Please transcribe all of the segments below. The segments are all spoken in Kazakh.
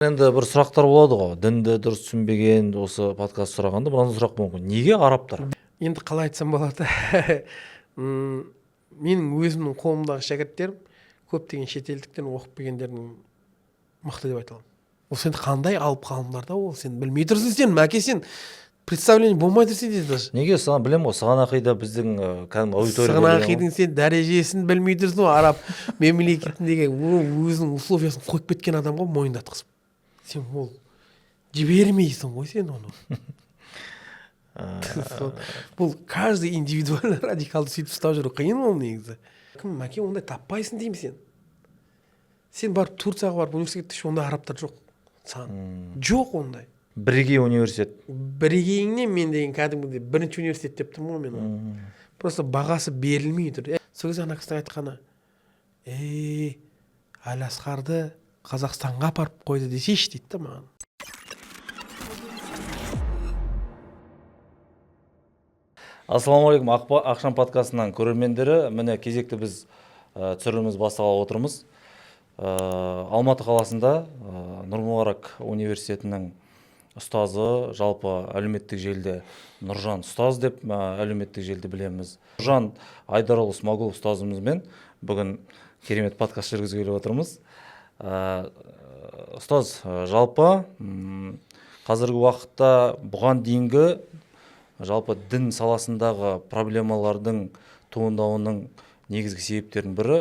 Енді бір сұрақтар болады ғой. Дінді дұрыс түсінбеген осы подкаст сұрағанда мынандай сұрақ мүмкін. Неге арабтар? Енді қалай айтсам болады? Менің өзімнің қолымдағы шәкірттерім көптеген шетелдіктен оқып келгендердің мықты деп айта аламын. Ол сен қандай алып қалыңдар да, ол сен білмей тұрсың, сен мәке, сен представление болмай тұрсың дейді даже. Неге саған білем ғой, саған ақида біздің кәдімгі аудитория. Саған ақидың сен дәрежесін білмей тұрсың ғой, араб мемлекетіндегі өзінің условиясын қойып кеткен адамға мойындатқызып. Сен ол жібермейсің ғой сен оны. Бұл каждый индивидуально радикалды сөйтіп ұстап жүру қиын ол негізі. Кім мәке ондай таппайсың деймін сен. Сен барып Турцияға барып университетте ондай арабтар жоқ. Жоқ ондай. Бірегей университет. Бірегейіңнен мен деген кәдімгідей бірінші университет деп тұрмын ғой мен оны. Просто бағасы берілмей тұр. Сол кезде ана кісінің айтқаны, Әлиасқарды Қазақстанға апарып қойды десейші дейді да маған. Ассалаумағалейкум, Ақшам подкастынан көрермендері. Міне кезекті біз түсіріліміміз бастағалы отырмыз. Алматы қаласында Нұрмұбарак университетінің ұстазы, жалпы әлеуметтік желіде Нұржан ұстаз деп әлеуметтік желіде білеміз. Нұржан Айдарұлы Смағұлов ұстазымызбен бүгін керемет подкаст жүргізгелі отырмыз. Ұстаз, жалпы қазіргі уақытта бұған дейінгі жалпы дін саласындағы проблемалардың туындауының негізгі себептерінің бірі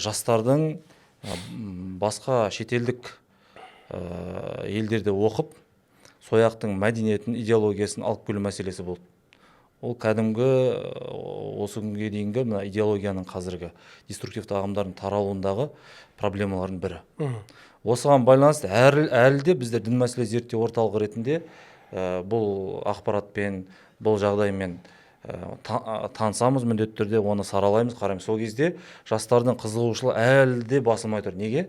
жастардың басқа шетелдік елдерде оқып, сояқтың мәдениетін, идеологиясын алып келу мәселесі болды. Ол кәдімгі осы күнге дейінгі идеологияның қазіргі деструктивті ағымдардың таралуындағы проблемалардың бірі. Осыған байланысты әлі де біздер дін мәселе зерттеу орталығы ретінде бұл ақпаратпен, бұл жағдаймен танысамыз, міндетті түрде оны саралаймыз, қараймыз. Сол кезде жастардың қызығушылығы әлі де басылмай тұр. Неге?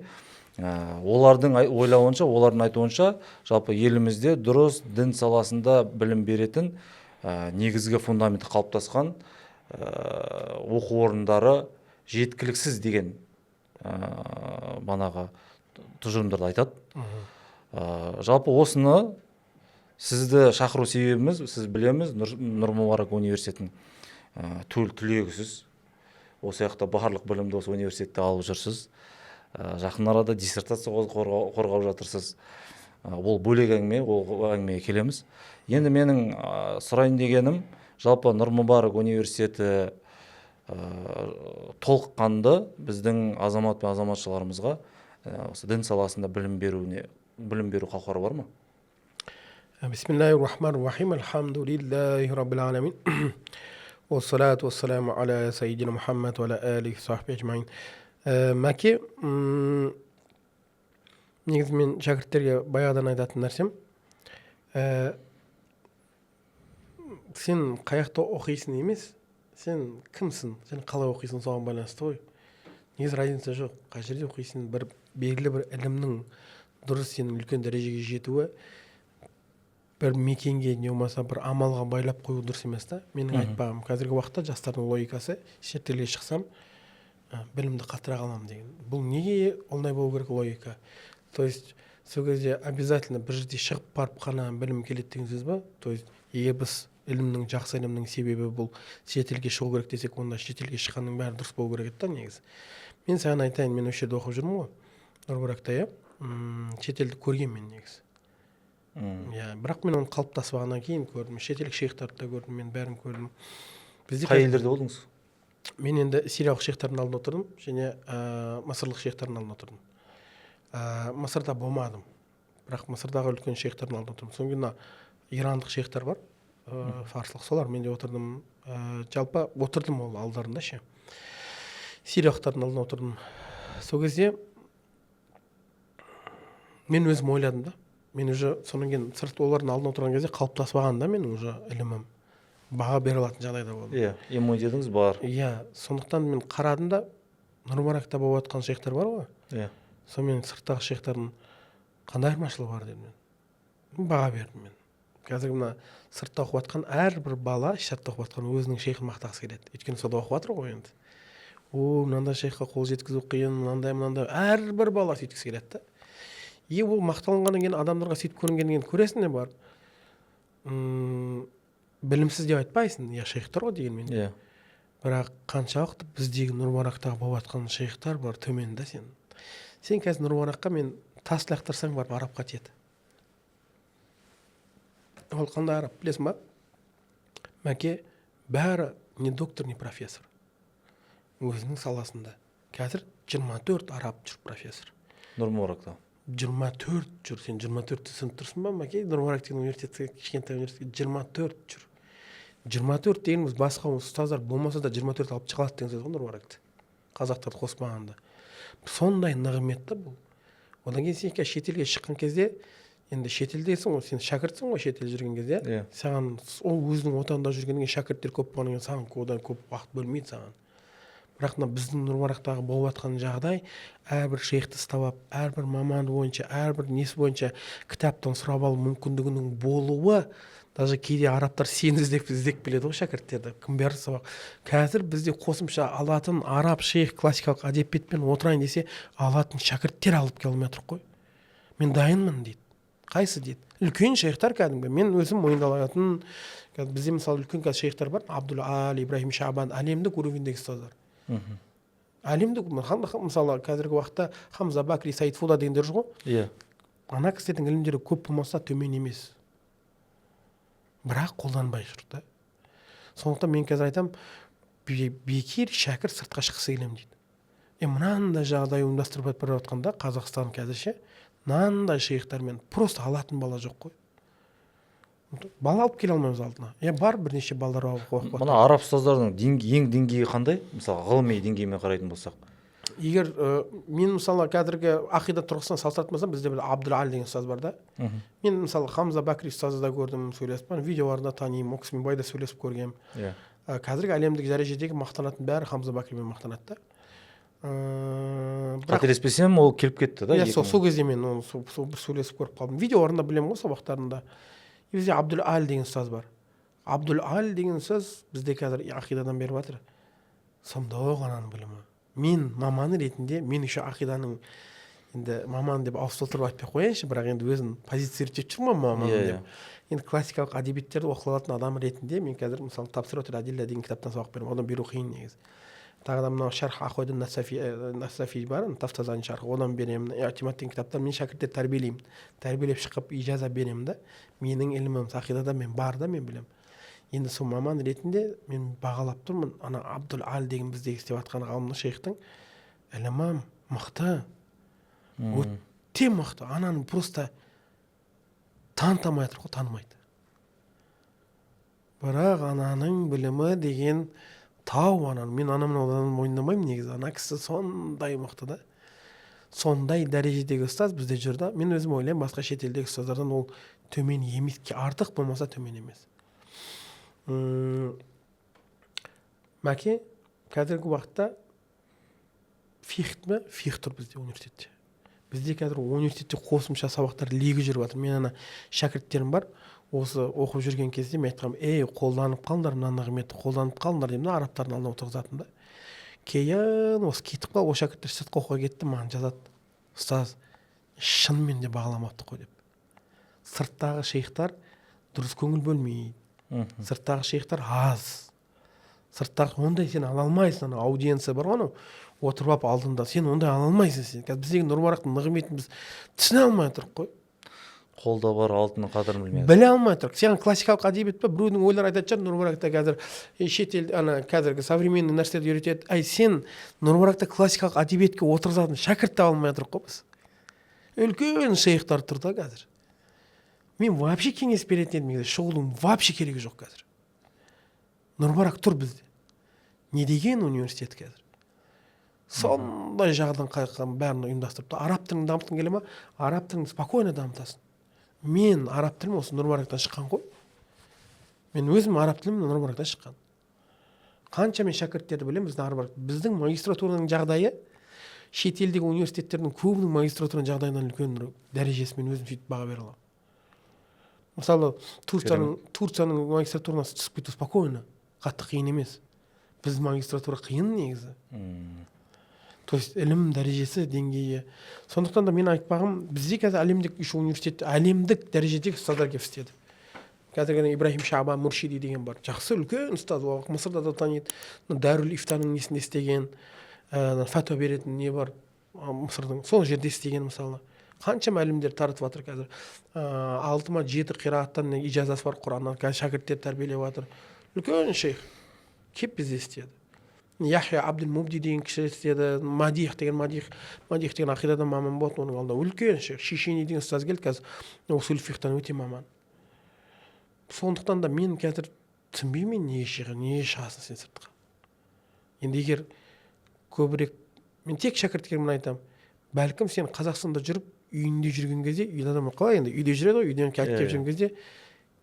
Олардың ойлауынша, олардың айтуынша, жалпы елімізде дұрыс дін саласында білім беретін негізгі фундаменті қалыптасқан оқу орындары жеткіліксіз деген банаға тұжырымдарды айтады. Жалпы осыны сізді шақыру себебіміз, сіз білеміз, Нұрмұбарак университетінің түлегісіз. Осы яқта барлық білімді осы университетте алып жүрсіз. Жақын арада диссертация қорғап жатырсыз. Ол бөлек әңгіме, ол әңгімеге келеміз. Енді менің сұрайын дегенім, жалпы Нұрмұбарак университеті толыққанды біздің азамат пен азаматшыларымызға дін саласында білім беру қауқары бар ма? Бисмиллахир-рахманир-рахим. Алхамдулиллахи раббил аламин. Уассалату вассаламу аля сайидина Мухаммад ва аля алихи сахби ажмаин. Мәке, негізі мен шәкірттерге баяғыдан айтатын нәрсем, сен қаяқта оқисың емес, сен кімсің, сен қалай оқисың, соған байланысты ғой. Негізі разница жоқ. Қай жерде оқисың, бір белгілі бір ілімнің дұрыс сенің үлкен дәрежеге жетуі бір мекенге не болмаса бір амалға байлап қою дұрыс емес та. Менің айтпағым, қазіргі уақытта жастардың логикасы, шетелге шықсам білімді қаттырақ аламын деген. Бұл неге ондай болу керек логика? То есть сол кезде обязательно бір жерде шығып барып қана білім келеді деген сөз ба? То есть егер біз ілімнің, жақсы ілімнің себебі бұл шетелге шығу керек десек, онда шетелге шыққанның бәрі дұрыс болу керек еді негізі. Мен саған айтайын, мен осы жерде оқып жүрмін ғой, Нұрмұбаракта, шетелді көрген мен негізі. Бірақ мен оны қалыптасып алғаннан кейін көрдім, шетелдік шейхтарды да көрдім, мен бәрін көрдім. Қай елдерде болдыңыз? Мен енді сириялық шейхтардың алдында отырдым, және мысырлық шейхтардың алдында отырдым. Мысырда болмадым, бірақ мысырдағы үлкен шейхтардың алдында отырдым. Содан кейін ирандық шейхтар бар, фарсылық, солар менде отырдым. Жалпы отырдым ол алдарында ше. Сириялықтардың алдында отырдым. Сол кезде мен өзім ойладым да. Мен уже сонан кейін сырт олардың алдына отырған кезде қалыптасып алған да менің уже ілімім. Баға бере алатын жағдайда болды. Иммунитетіңіз бар. Сондықтан мен қарадым да, Нұрмұбаракта болып жатқан шейхтар бар ғой. Сонымен сырттағы шейхтардың қандай айырмашылығы бар дедім мен. Баға бердім мен. Қазір мына сыртта оқып жатқан әрбір бала, шартта оқып жатқан өзінің шейхін мақтағысы келеді. Өйткені сода оқып жатыр ғой енді. Мынандай шейхқа қол жеткізу қиын, мынандай, әрбір бала сөйткісі келеді. ол мақтанғаннан кейін адамдарға сөйтіп көрінгеннен кейін көресің не бар, білімсіз деп айтпайсың, иә шейхтар ғой дегенмен. Иә. Бірақ қаншалықты біздегі Нұрбарақтағы болып жатқан шейхтар бар төмен да сен. Сен қазір Нұрбараққа мен тас лақтырсаң барып арабқа тиеді. Ол қандай араб білесің ба? Мәке бәрі не доктор, не профессор. Өзінің саласында. Қазір 24 араб жүр профессор. Нұрбарақта. 24 жүр. Сен 24-ті түсініп тұрсың ба, Мәке? Нұрбарак деген университетке, кішкентай университетке 24 жүр. 24 дегеніміз басқа ұстаздар болмаса да 24 алып шығады деген сөз ғой Нұрбаракты. Қазақтарды қоспағанда. Сондай нығмет та бұл. Одан кейін сен шетелге шыққан кезде, енді шетелдесің ғой, сен шәкіртсің ғой шетел жүрген кезде. Саған ол өзінің отанында жүргеннен кейін шәкірттер көп болғаннан кейін саған одан көп уақыт бөлмейді саған. Бірақ біздің Нұрбарақтағы болып жатқан жағдай, әрбір шейхті ұстап, әрбір маманы бойынша, әрбір несі бойынша кітаптан сұрап алу мүмкіндігінің болуы, даже кейде арабтар сені іздеп келеді ғой шәкірттерді. Кім бәрі сабақ. Қазір бізде қосымша алатын араб шейх классикалық әдебиетпен отырайын десе, алатын шәкірттер алып келе алмай тұр ғой. Мен дайынмын дейді. Қайсы дейді? Үлкен шейхтар кәдімгі. Мен өзім мойындалатын, бізде мысалы үлкен шейхтар бар, Абдул-Али, Ибрахим Шабан, әлемдік уровендегі ұстаздар. Әлемдік, мысалы қазіргі уақытта Хамза Бакри, Саид Фуда дегендер жүр ғой. Иә. Ана кісілердің ілімдері көп болмаса төмен емес. Бірақ қолданбай жүр да. Сондықтан мен қазір айтам, бекер шәкірт сыртқа шықса келем дейді. Мынандай жағдай ұйымдастырып бара жатқанда Қазақстан қазірше мынандай шейхтармен просто алатын бала жоқ қой. Бала алып келе алмаймыз алдына. Бар бірнеше балдар алып. Мына араб ұстаздардың ең деңгейі қандай? Мысалы ғылыми деңгеймен қарайтын болсақ. Егер мен мысалы қазіргі ақида тұрғысынан салыстыратын болсам, бізде бір Абдул-Али деген ұстаз бар да. Мен мысалы Хамза Бакри ұстазды да көрдім, сөйлесіп, видеоларында танимын, ол кісімен байда сөйлесіп көргем. Қазіргі әлемдік дәрежедегі мақтанатын бәрі Хамза Бакримен мақтанады да. Қателеспесем, ол келіп кетті да. Сол кезде мен сөйлесіп көріп қалдым. Видеоларында білемін ғой, сабақтарында. Бізде Абдул-Али деген ұстаз бар. Абдул-Али деген ұстаз бізде қазір ақидадан беріп жатыр. Сондай ғананың білімі. Мен маманы ретінде, мен еще ақиданың енді маман деп ауыстырып айтпай қояйыншы, бірақ енді өзін позиционировать жүрмін маман деп. Енді классикалық әдебиеттерді оқып алатын адам ретінде мен қазір мысалы тапсырып отыр Адилля деген кітаптан сабақ беремін. Одан беру қиын негізі. Тағы да мынау шарх Ахуйдың Насафи бар, Тафтазани шархы, одан беремін. Атимат деген кітаптар мен шәкірттер тәрбиелеймін. Тәрбиелеп шығып ижаза беремін да. Менің ілімім ақидада мен бар да, мен білемін. Енді сол маман ретінде мен бағалап тұрмын. Ана Абдул-Али деген біздегі істеп жатқан ғалымның шейхтің ілімі мықты. Өте мықты. Ананы просто танытамай жатыр ғой, танымайды. Бірақ ананың білімі деген тау ананы. Мен анамын одан мойындамаймын негізі. Ана кісі сондай мықты да. Сондай дәрежедегі ұстаз бізде жүр да. Мен өзім ойлаймын, басқа шетелдегі ұстаздардан ол төмен емес, артық болмаса төмен емес. Мәке, қазіргі уақытта фих тұр бізде университетте. Бізде қазір университетте қосымша сабақтар легі жүріп жатыр. Мен ана шәкірттерім бар, осы оқып жүрген кезде мен айтқам, қолданып қалыңдар, мына нығметті қолданып қалыңдар деймін, арабтардың алдына отырғызатын да. Кейін осы кетіп қал, о шәкірттер сыртқы оқуға кетті, маған жазады, ұстаз, шынымен де бағаламапты қой деп. Сырттағы шейхтар дұрыс көңіл бөлмейді. Сырттағы шейхтар аз. Сырттағы ондай сен ала алмайсың, аудиенция бар ғой, отырып алып алдында сен ондай ала алмайсың сен. Қазір біздегі Нұрбарақтың нығметін біз түсіне алмай тұрық қой. Қолда бар алтынның қадірін білмейді. Біле алмай тұрық. Сен классикалық әдебиет па, біреудің ойлары айтатын шығар, Нұрбарақта қазір шетел қазіргі современный нәрселерді үйретеді. Сен Нұрбарақта классикалық әдебиетке отырғызатын шәкірт таба алмай тұрық қой біз. Үлкен шейхтар тұр да қазір. Мен вообще кеңес беретін едім, шұғылың вообще керегі жоқ қазір. Нұрбарақ тұр бізде. Не деген университет қазір? Сондай жағдан қайыққан бәрін ұйымдастырып. Араб тілін дамытын келе ма? Араб тілін спокойно дамытасын. Мен араб тілім осы Нұрбарақтан шыққан ғой. Мен өзім араб тілім Нұрбарақтан шыққан. Қанша мен шәкірттерді білем, біздің магистратураның жағдайы шетелдегі университеттердің көбінің магистратураның жағдайынан үлкен дәрежесі мен өзім сөйтіп баға бере аламын. Мысалы, Турцияның магистратурасы түсіп кету спокойно, қатты қиын емес. Біз магистратура қиын негізі. то есть ілім дәрежесі деңгейі. Сондықтан да мен айтпағым, бізде қазір әлемдік үш университет әлемдік дәрежедегі ұстаздар келіп істеді. Қазір Ибрахим Шаабан Муршиди деген бар, жақсы үлкен ұстаз, ол Мысырда да таниды, Дарул Ифтаның несінде істеген, фәтуа беретін не бар Мысырдың, сол жерде істеген мысалы. Қаншама әлімдер таратып жатыр қазір. 6-7 қираттан ижазасы бар Құраннан, қазір шәкірттер тәрбиелеп жатыр. Үлкен шейх кеп бізде істеді. Яхия Абдул Мубди деген кісі істеді, Мадих деген ақидадан маман болды, оның алдында үлкен шейх. Шишини деген ұстаз келді, қазір усул фихтан өте маман. Сондықтан да мен қазір түсінбеймін, неге шығасың сен сыртқа. Енді егер көбірек, мен тек шәкірттеріме айтамын, бәлкім сен Қазақстанда жүріп, үйінде жүрген кезде, үйде адам қалай енді, үйде жүреді ғой, үйден келіп жүрген кезде,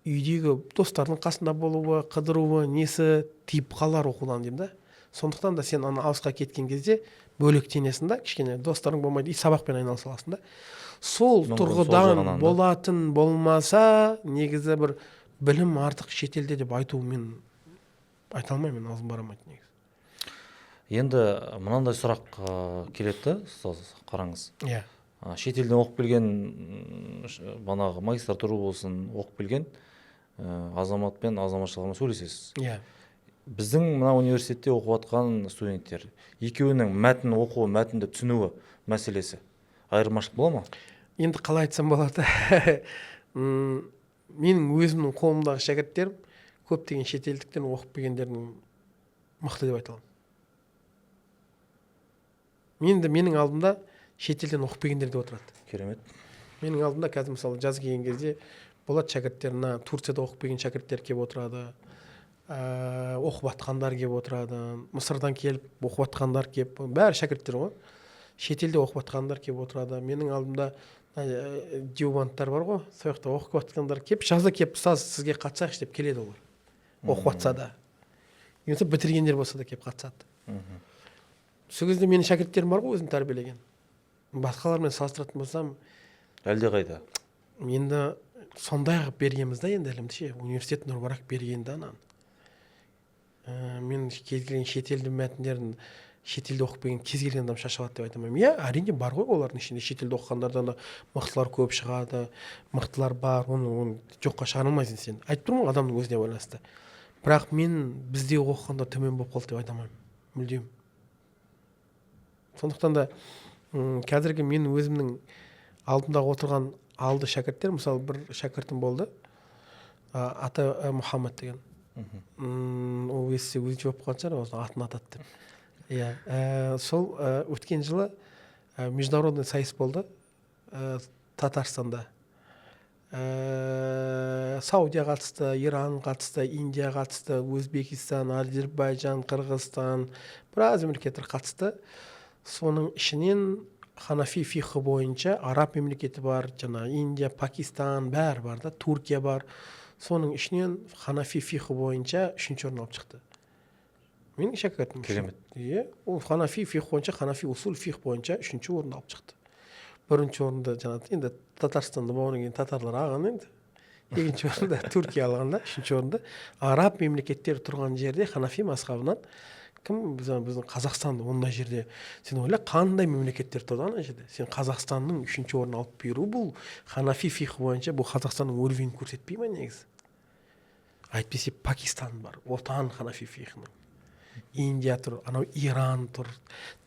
үйдегі достардың қасында болуы, қыдыруы, несі тиіп қалар оқудан деймін да. Сондықтан да сен ана алысқа кеткен кезде бөлектенесің да, кішкене достарың болмайды, сабақпен айналыса аласың да. Сол тұрғыдан болатын болмаса, негізі бір білім артық шетелде деп айту мен айта алмаймын, аузым барамайды негізі. Енді мынандай сұрақ келеді, қараңыз. Иә. Шетелден оқып келген, банағы магистратура болсын, оқып келген азаматпен азаматшылығымен сөйлесесіз. Иә. Біздің мына университетте оқып жатқан студенттер, екеуінің мәтін оқуы, мәтінді түсінуі мәселесі айырмашылық бола ма? Енді қалай айтсам болады? Менің өзімнің қолымдағы шәкірттерім көптеген шетелдіктен оқып келгендердің мықты деп айта аламын. Менің алдымда шетелден оқып келгендер де отырады. Керемет. Менің алдымда қазір мысалы жаз келген кезде болады шәкірттеріне, Турцияда оқып келген шәкірттер келіп отырады, оқып жатқандар келіп отырады, Мысырдан келіп оқып жатқандар келіп, бәрі шәкірттер ғой. Шетелде оқып жатқандар келіп отырады. Менің алдымда диубанттар бар ғой, сол жақта оқып жатқандар келіп, жазда келіп, ұстаз сізге қатысайықшы деп келеді олар. Оқып жатса да. Немесе бітіргендер болса да келіп қатысады. Сол кезде менің шәкірттерім бар ғой, өзім тәрбиелеген. Басқалармен салыстыратын болсам, әлде қайда. Енді сондай қылып бергенбіз да, енді ілімді ше, университет Нұрбарақ бергенде анан. Мен кез келген шетелді мәтіндерін шетелде оқып келген кез келген адам шашылады деп айтамын. Иә, әрине бар ғой олардың ішінде, шетелде оқығандардан да мықтылар көп шығады, мықтылар бар, оны жоққа шығара алмайсың сен. Айтып тұрмын ғой, адамның өзіне байланысты. Бірақ мен бізде оқығанда төмен болып қалды деп айта алмаймын, мүлдем. Сондықтан да қазіргі мен өзімнің алдымдағы отырған алды шәкірттер, мысалы бір шәкіртім болды, аты Мұхаммед деген. Ол естісе өзінше болып қалған шығар, осының атын атады деп. Иә, сол өткен жылы международный сайыс болды Татарстанда. Саудия қатысты, Иран қатысты, Индия қатысты, Өзбекистан, Азербайжан, Қырғызстан, біраз мемлекеттер қатысты. Соның ішінен Ханафи фихы бойынша араб мемлекеті бар, жаңа Индия, Пакистан, бәрі бар да, Туркия бар. Соның ішінен Ханафи фихы бойынша 3-ші орын алып шықты. Менің шәкіртім. Керемет. Иә, ол Ханафи фих бойынша, Ханафи усул фих бойынша 3-ші орын алып шықты. 1-ші орынды жаңа енді Татарстанда болғаннан кейін татарлар алған енді. 2-ші орында Түркия алғанда, 3-ші орында араб мемлекеттері тұрған жерде Ханафи мазхабынан кім біздің Қазақстанды ондай жерде сен ойла қандай мемлекеттер тұрды ана жерде. Сен Қазақстанның 3-ші орнын алып беру бұл Ханафи фих бойынша бұл Қазақстанның уровенін көрсетпей ме негізі? Әйтпесе Пакистан бар, отан Ханафи фихының. Индия тұр, анау Иран тұр,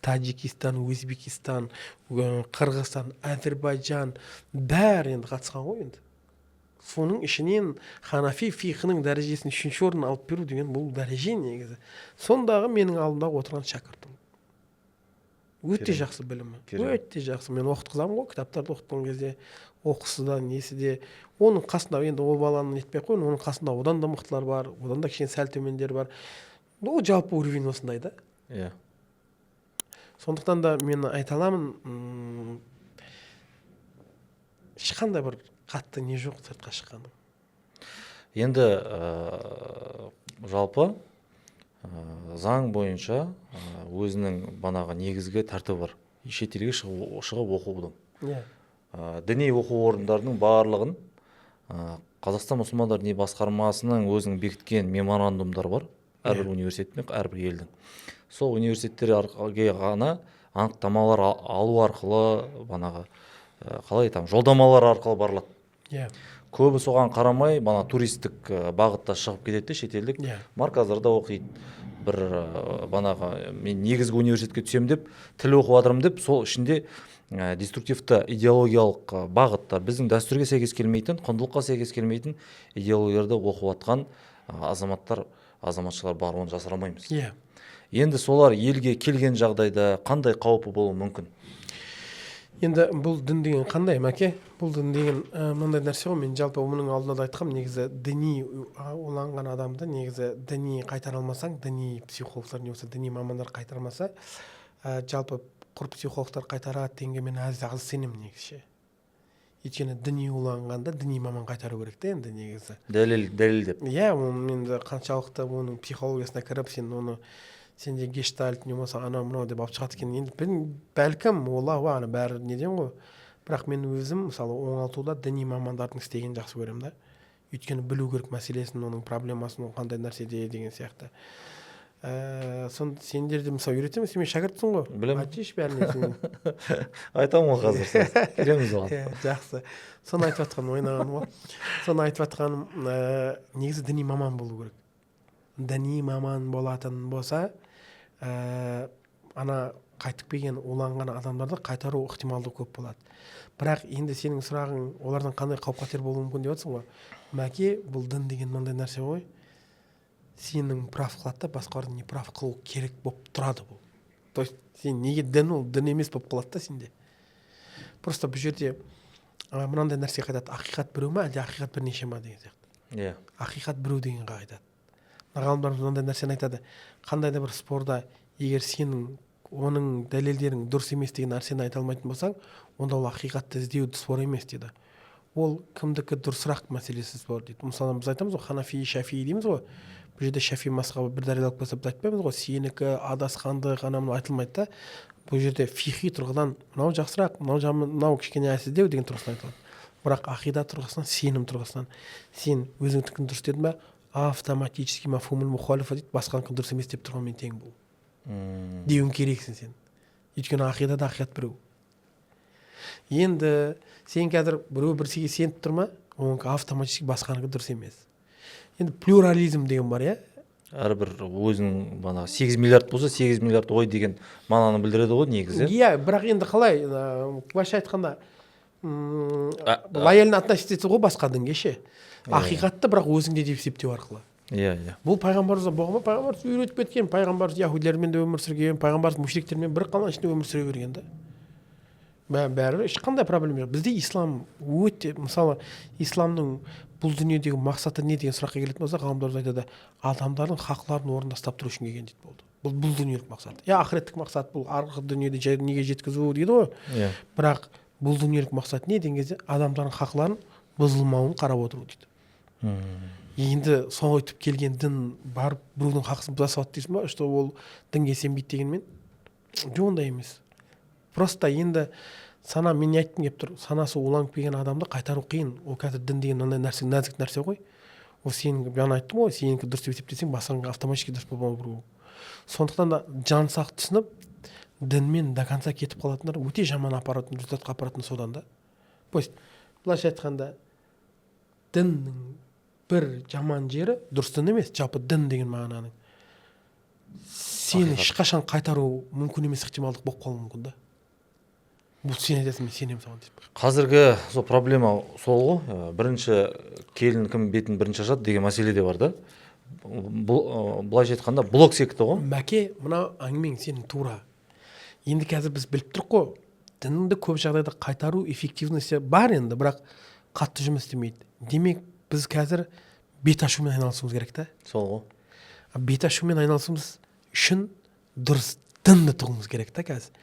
Таджикистан, Өзбекистан, Қырғызстан, Азербайжан, бәрі енді қатысқан ғой енді. Соның ішінен Ханафи фихының дәрежесін 3-ші орын алып беру деген бұл дәреже негізі. Сондағы менің алдымдағы отырған шәкіртім. Өте жақсы білімі. Өте жақсы. Мен оқытқызамын ғой, кітаптарды оқытқан кезде оқысы да, несі де. Оның қасында, енді ол баланы нетпей қойын, оның қасында одан да мықтылар бар, одан да кішкене сәл төмендер бар. Ол жалпы уровень осындай да. Иә. Сондықтан да мен айта аламын, ешқандай бір қатты не жоқ сыртқа шыққаным. Енді жалпы заң бойынша өзінің банағы негізгі тәртібі бар. Шетелге шығып оқудың. Иә. Діни оқу орындарының барлығын Қазақстан мұсылмандар діни басқармасының өзінің бекіткен меморандумдар бар. Әрбір университет пен әрбір елдің. Сол университеттер арқылы ғана анықтамалар алу арқылы банағы қалай айтамын, жолдамалар арқылы барылады. Иә. Көбі соған қарамай, туристік бағытта шығып кетеді, шетелдік марказдарда оқиды. Бір банағы мен негізгі университетке түсем деп, тіл оқып жатырмын деп, сол ішінде деструктивті идеологиялық бағытта біздің дәстүрге сәйкес келмейтін, құндылыққа сәйкес келмейтін идеологияларды оқып жатқан азаматшылар бар, оны жасыра алмаймыз. Иә. Енді солар елге келген жағдайда қандай қаупі болуы мүмкін? Енді бұл дін деген қандай, мәке? Бұл дін деген мынандай нәрсе ғой, мен жалпы мұның алдында да айтқам, негізі діни уланған адамды негізі діни қайтара алмасаң, діни психологтар не болса, діни мамандар қайтармаса, жалпы құр психологтар қайтарады дегенге мен аз сенемін негізі. Өйткені діни уланғанда діни маман қайтару керек те енді негізі. Дәлел деп. Иә, енді қаншалықты оның психологиясына кіріп, сенде гештальт не болса анау мынау деп алып шығады екен. Енді бәлкім Аллаху а'лам бәрі неден ғой. Бірақ мен өзім мысалы оңалтуда діни мамандардың істегенін жақсы көремін да. Өйткені білу керек мәселесін, оның проблемасын, қандай нәрседе деген сияқты. Сендерде мысалы үйретемін, сен шәкіртсің ғой. Білемін. Айтшы бәріне. Айтамын ғой қазір. Келеміз оған. Жақсы. Соны айтып жатқаным, ойнағаным ғой. Соны айтып жатқаным, негізі діни маман болу керек. Діни маман болатын болса, ана қайтып келген уланған адамдарды қайтару ықтималдығы көп болады. Бірақ енді сенің сұрағың, олардан қандай қауіп-қатер болуы мүмкін деп отырсың ғой. Мәке, бұл дін деген мынандай нәрсе ғой. Сенің прав қылады да басқаларды не прав қылу керек болып тұрады бұл. То есть сен неге дін, ол дін емес болып қалады да сенде. Просто бұл жерде мынандай нәрсе қайтады, ақиқат біреу ма, әлде ақиқат бірнеше ма деген сияқты. Иә. Ақиқат біреу деген қағидат. Ғалымдар мынандай нәрсені айтады, қандай да бір спорда егер сенің оның дәлелдерің дұрыс емес деген нәрсені айта алмайтын болсаң, онда ол ақиқатты іздеу спор емес дейді. Ол кімдікі дұрысырақ мәселесі спор дейді. Мысалы біз айтамыз ғой, ханафи, шафи дейміз ғой. Бұл жерде шафи мазхабы бір дәлел болса біз айтпаймыз ғой, сенікі адасқандық анау айтылмайды да. Бұл жерде фихи тұрғыдан мынау жақсырақ, мынау кішкене әлсіздеу деген тұрғысынан айтылады. Бірақ ақида тұрғысынан, сенім тұрғысынан сен өзіңдікін дұрыс дедің ба, автоматически мафхумул мухалифа дейді, басқаныкін дұрыс емес деп тұрғанмен тең бұл. Деуің керексің сен. Өйткені ақидада ақиқат біреу. Енді сен қазір біреу бір сенге сеніп тұрма, оның автоматически басқаныкі дұрыс емес. Енді плюрализм деген бар, иә? Әрбір өзінің 8 миллиард болса, 8 миллиард ой деген мағынаны білдіреді ғой негізі. Иә, бірақ енді қалай, былайша айтқанда, лояльно относиться ғой басқа дінге ше. Ақиқатты бірақ өзіңде деп есептеу арқылы. Иә. Бұл пайғамбарымызда болған ма? Пайғамбарымыз үйретіп кеткен, пайғамбарымыз яһудилермен де өмір сүрген, пайғамбарымыз мушриктермен бір қаланың ішінде өмір сүре берген да. Бәрі ешқандай проблема жоқ. Бізде ислам өте, мысалы, исламның бұл дүниедегі мақсаты не деген сұраққа келетін болса, ғалымдар айтады, адамдардың хақларын орында ұстап тұру үшін келген дейді болды. Бұл дүниелік мақсат. Я ақыреттік мақсат бұл арғы дүниеде неге жеткізу дейді ғой. Иә. Бірақ бұл дүниелік мақсат не деген кезде адамдардың хақларын бұзылмауын қарап отыру дейді. Енді соңайтып келген дін барып біреудің хақысын бұза салады дейсің ба, что ол дінге сенбейді дегенмен? Жоқ, ондай емес. Просто енді мен не айттым кеп тұр, санасы уланып келген адамды қайтару қиын. Ол қазір дін деген мынандай нәрсе, нәзік нәрсе ғой. Ол сенің жаңа айттым ғой, сенікі дұрыс деп есептесең, басқаң автоматически дұрыс болмауы керек. Сондықтан да жан сақ түсініп, дінмен до конца кетіп қалатындар өте жаман апаратын, результатқа апаратын содан да. Былайша айтқанда, діннің бір жаман жері дұрыс дін емес, жалпы дін деген мағынаның сені ешқашан қайтару мүмкін емес ықтималдық болып қалуы мүмкін да. Бұл сен айтасың, мен сенемін соған деп. Қазіргі сол проблема сол ғой. Бірінші келін кім бетін бірінші ашады деген мәселе де бар да. Былайша айтқанда блок секті ғой. Мәке, мына әңгімең сенің тура. Енді қазір біз біліп тұрық қой, дінді көп жағдайда қайтару эффективності бар енді, бірақ қатты жұмыс істемейді. Демек, біз қазір бет ашумен айналысуымыз керек та. Сол ғой. Бет ашумен айналысуымыз үшін дұрыс дінді тұғымыз керек та қазір.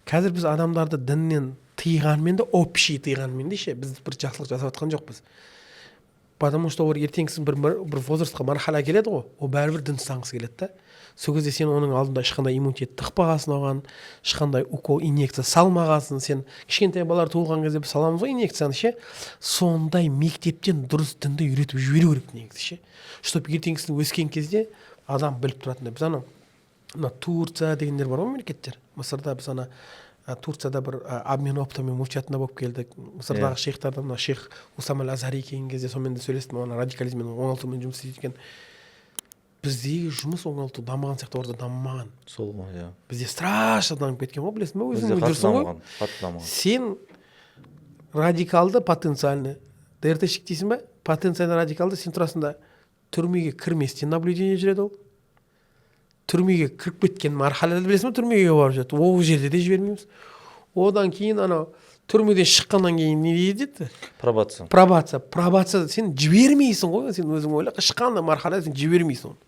Қазір біз адамдарды діннен тыйғанмен де, общий тыйғанмен де ше, біз бір жақсылық жасап жатқан жоқпыз. Потому что олар ертеңгісін бір возрастқа мархала келеді ғой, ол бәрібір дін ұстанғысы келеді да. Сол кезде сен оның алдында ешқандай иммунитет тықпағасын оған, ешқандай укол, инъекция салмағасын, сен кішкентай балалар туылған кезде біз саламыз ғой инъекцияны ше. Сондай мектептен дұрыс дінді үйретіп жіберу керек негізі ше. Чтоб ертеңгісін өскен кезде адам біліп тұратындай. Біз анау мына Турция дегендер бар ғой мемлекеттер. Мысырда біз ана Турцияда бір обмен опытымен муфтиятында болып келдік. Мысырдағы шейхтарда мына шейх Усам аль-Азари келген кезде сонымен де сөйлестім. Ана радикализммен оңалтумен жұмыс істейді екен. Біздегі жұмыс оңалту дамыған сияқты, орда дамымаған. Сол ғой, иә. Бізде страшно дамып кеткен ғой, білесің бе, өзің Бізде жүрсің ғой. қатты дамыған. Сен радикалды, потенциальный ДРТшік дейсің ба? Потенциальный радикалды сен тұрасында түрмеге кірместен наблюдение жүреді ол. Түрмеге кіріп кеткен мархалада білесің бе, түрмеге барып жүреді. Ол жерде де жібермейміз. Одан кейін анау түрмеден шыққаннан кейін не дейді? Пробация. Пробация сен жібермейсің ғой, сен өзің ойла, шыққанда мархалада сен жібермейсің оны.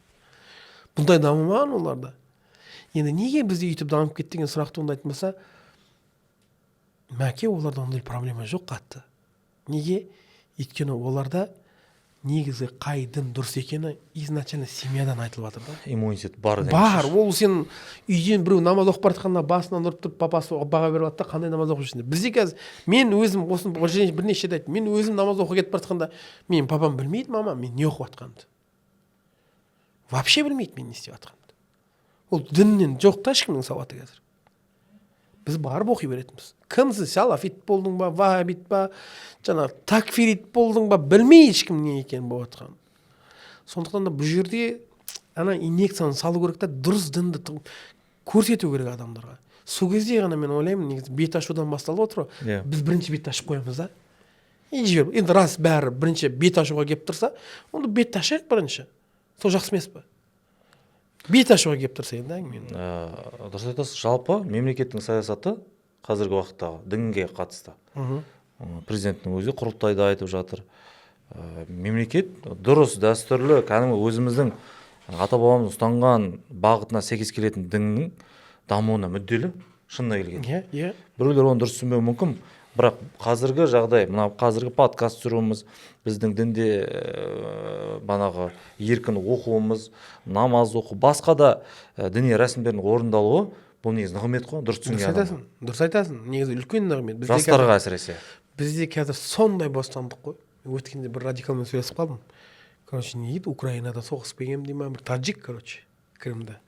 Бұндай дамымаған оларда. Енді неге бізде үйтіп дамып кетті деген сұрақ туындайтын болса, мәке оларда ондай проблема жоқ қатты. Неге? Өйткені оларда негізі қай дін дұрыс екені изначально семьядан айтылып жатыр да. Иммунитет бар. Бар. Ол сен үйден біреу намаз оқып бара жатқанда басынан ұрып тұрып папасы баға беріп жатты да, қандай намаз оқып жүрсің деп. Бізде қазір мен өзім осы бірнеше рет айттым. Мен өзім намаз оқып кетіп бара жатқанда, менің папам білмейді, мама мен не оқып жатқанымды. Вообще білмейді мен не істеп жатқанымды. Ол діннен жоқ та ешкімнің сауаты қазір. Біз барып оқи беретінбіз. Кімсің, салафит болдың ба, вахабит ба, жаңағы такфирит болдың ба, білмей ешкім не екенін болып жатқан. Сондықтан да бұл жерде ана инъекцияны салу керек та, дұрыс дінді көрсету керек адамдарға. Сол кезде ғана мен ойлаймын, негізі бет ашудан басталып отыр ғой. Біз бірінші бет ашып қоямыз да. Енді рас бәрі бірінші бет ашуға келіп тұрса, онда бет ашайық бірінші. Сол жақсы емес пе? Бет ашуға келіп тұрса енді әңгіме. Дұрыс айтасыз. Жалпы мемлекеттің саясаты қазіргі уақыттағы дінге қатысты. Президенттің өзі құрылтайда айтып жатыр. Мемлекет дұрыс, дәстүрлі, кәдімгі өзіміздің ата бабамыз ұстанған бағытына сәйкес келетін діннің дамуына мүдделі, шынына келгенде. Иә. Біреулер оны дұрыс түсінбеуі мүмкін. Бірақ қазіргі жағдай, мына қазіргі подкаст түсіруіміз, біздің дінде банағы еркін оқуымыз, намаз оқу, басқа да діни рәсімдердің орындалуы, бұл негізі нығмет қой, дұрыс түсінген адам. Дұрыс айтасың. Негізі үлкен нығмет. Жастарға әсіресе. Бізде қазір сондай бостандық қой. Өткенде бір радикалмен сөйлесіп қалдым. Короче, не дейді, Украинада соғысып келгенмін деймін, бір таджик, короче, Крымда.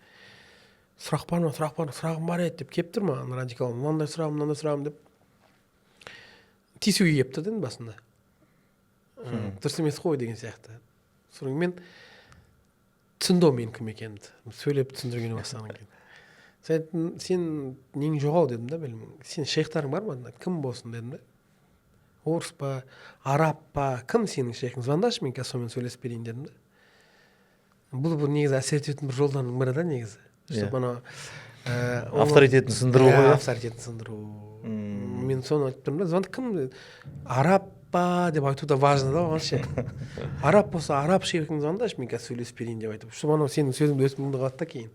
Сұрақ бар ма, сұрағым бар еді деп келіп тұр ма, радикал, мынандай сұрағым деп. Тиісуге келіпті деді басында. Дұрыс емес қой деген сияқты. Содан мен түсінді мен кім екенімді. Сөйлеп түсіндіргені бастаған екен. Сен нең жоғал дедім да, білмеймін. Сен шейхтарың бар ма? Кім болсын дедім да. Орыс па, араб па, кім сенің шейхің? Звондашы, мен қазір сонымен сөйлесіп берейін дедім да. Бұл негізі әсер ететін бір жолдардың бірі да негізі. Авторитетін сындыру ғой. Авторитетін сындыру. Мен соны айтып тұрмын да, звондық кім? Араб па деп айту да важно да оған ше. Араб болса, араб шейхің звондашы, мен қазір сөйлесіп берейін деп айтып. Что анау сенің сөзіңді өсіміңді қалады да кейін.